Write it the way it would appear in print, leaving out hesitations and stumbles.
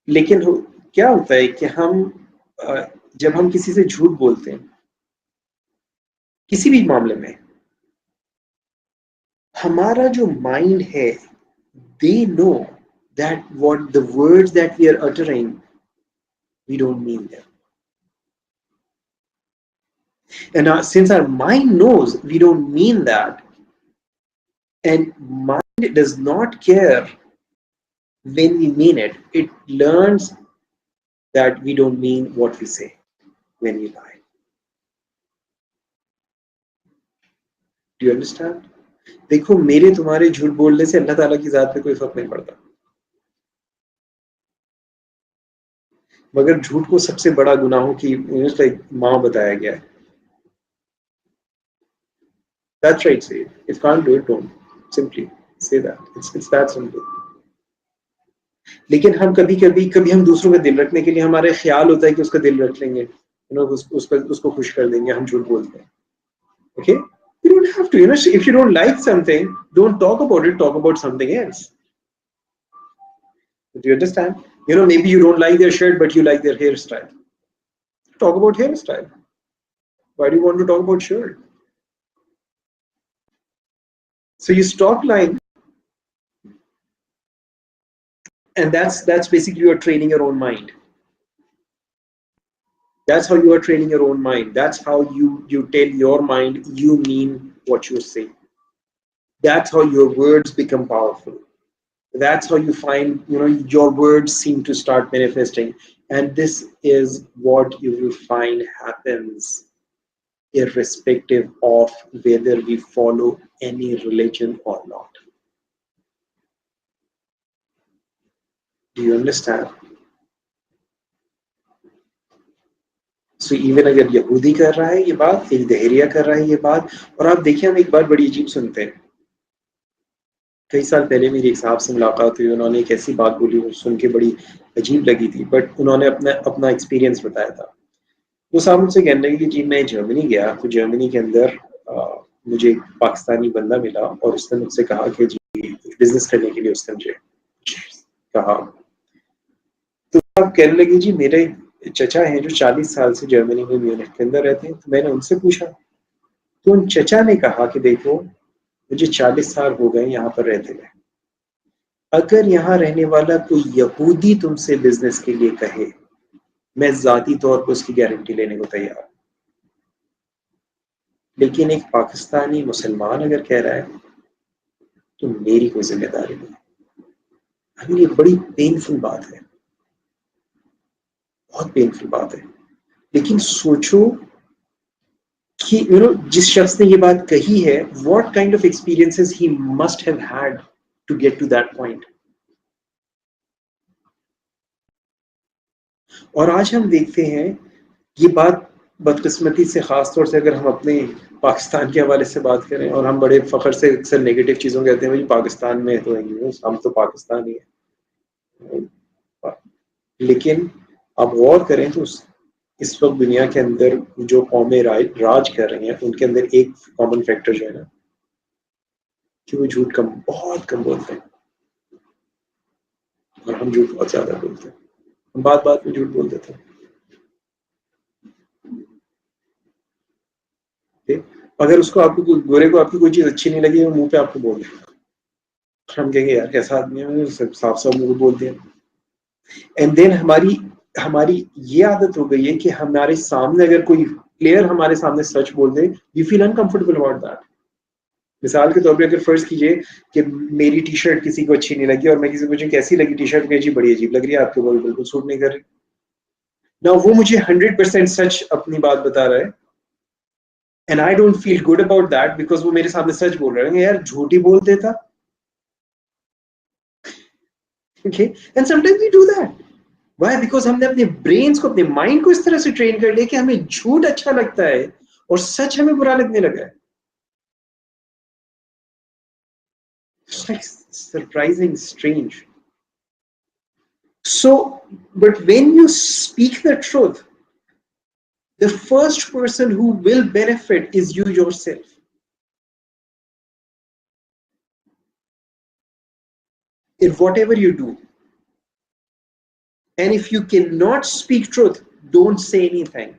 लेकिन क्या होता है कि हम जब हम किसी से झूठ बोलते हैं किसी भी मामले में, हमारा जो माइंड है, they know that what the words that we are uttering, we don't mean them. And since our mind knows we don't mean that, and mind does not care when we mean it, it learns that we don't mean what we say when we lie. Do you understand? देखो, मेरे तुम्हारे झूठ बोलने से अल्लाह ताला की जात पे कोई फर्क नहीं पड़ता, मगर झूठ को सबसे बड़ा गुनाहों की माँ बताया गया है. That's right, say it. If can't do it, don't. Simply say that. It's that simple. लेकिन हम कभी हम दूसरों का दिल रखने के लिए, हमारे ख्याल होता है कि उसका दिल रख लेंगे, उसको खुश कर देंगे, हम झूठ बोलते हैं. Okay? You don't have to. If you don't like something, don't talk about it. Talk about something else. Do you understand? Maybe you don't like their shirt, but you like their hairstyle. Talk about hairstyle. Why do you want to talk about shirt? So you stop lying, and that's basically you're training your own mind. That's how you are training your own mind. That's how you tell your mind you mean what you say. That's how your words become powerful. That's how you find, your words seem to start manifesting. And this is what you will find happens irrespective of whether we follow any religion or not. Do you understand? So even अगर यहूदी कर रहा है ये बात, एक दहरिया कर रहा है ये बात, और आप देखिए हम एक बात बड़ी अजीब सुनते हैं. कई साल पहले मेरी एक साहब से मुलाकात हुई, उन्होंने एक ऐसी बात बोली, वो सुन के बड़ी अजीब लगी थी, बट उन्होंने अपना एक्सपीरियंस बताया था. वो साहब मुझसे कहने लगे कि जी मैं जर्मनी गया, तो जर्मनी के अंदर मुझे एक पाकिस्तानी बंदा मिला और उसने मुझसे कहा कि जी बिजनेस करने के लिए उसने मुझे कहा. तो आप कहने लगे जी मेरे चचा हैं जो 40 साल से जर्मनी में म्यूनिख के अंदर रहते हैं. तो मैंने उनसे पूछा, तो उन चचा ने कहा कि देखो मुझे 40 साल हो गए यहाँ पर रहते हुए, अगर यहाँ रहने वाला कोई यहूदी तुमसे बिजनेस के लिए कहे, मैं जाती तौर पर उसकी गारंटी लेने को तैयार. लेकिन एक पाकिस्तानी मुसलमान अगर कह रहा है तो मेरी कोई जिम्मेदारी नहीं. ये बड़ी पेनफुल बात है, बहुत पेनफुल बात है. लेकिन सोचो कि जिस शख्स ने ये बात कही है, what kind of experiences he must have had to get to that point. और आज हम देखते हैं ये बात बदकिस्मती से, खास तौर से अगर हम अपने पाकिस्तान के हवाले से बात करें, और हम बड़े फख्र से अक्सर नेगेटिव चीज़ों कहते हैं, भाई पाकिस्तान में तो हम तो पाकिस्तान ही है. लेकिन आप गौर करें तो इस वक्त दुनिया के अंदर जो कौमें राज कर रही हैं, उनके अंदर एक कॉमन फैक्टर जो है ना, कि वो झूठ बहुत कम बोलते हैं, और हम झूठ बहुत ज्यादा बोलते हैं. हम बात बात में झूठ बोल देते हैं. अगर उसको आपको गोरे को आपकी कोई चीज अच्छी नहीं लगी, वो मुंह पे आपको बोल दे, हम कहेंगे यार कैसा आदमी है, साफ साफ मुंह बोल दिया. एंड देन हमारी ये आदत हो गई है कि हमारे सामने अगर कोई प्लेयर हमारे सामने सच बोल दे, we feel uncomfortable about that. मिसाल के तौर पे अगर फर्ज कीजिए कि मेरी टी शर्ट किसी को अच्छी नहीं लगी और मैं किसी को पूछूं कैसी लगी टी शर्ट, जी बड़ी अजीब लग रही है, आपके ऊपर बिल्कुल सूट नहीं कर रही. ना वो मुझे 100% सच अपनी बात बता रहा है, and I don't feel good about that, because वो मेरे सामने सच बोल रहा है. यार झूठ ही बोल देता. Okay, and sometimes we do that. Why? Because हमने अपने ब्रेन्स को, अपने माइंड को इस तरह से ट्रेन कर लिया कि हमें झूठ अच्छा लगता है और सच हमें बुरा लगने लगा है. It's like surprising, strange. So, but when you speak the truth, the first person who will benefit is you yourself. In whatever you do. And if you cannot speak truth, don't say anything.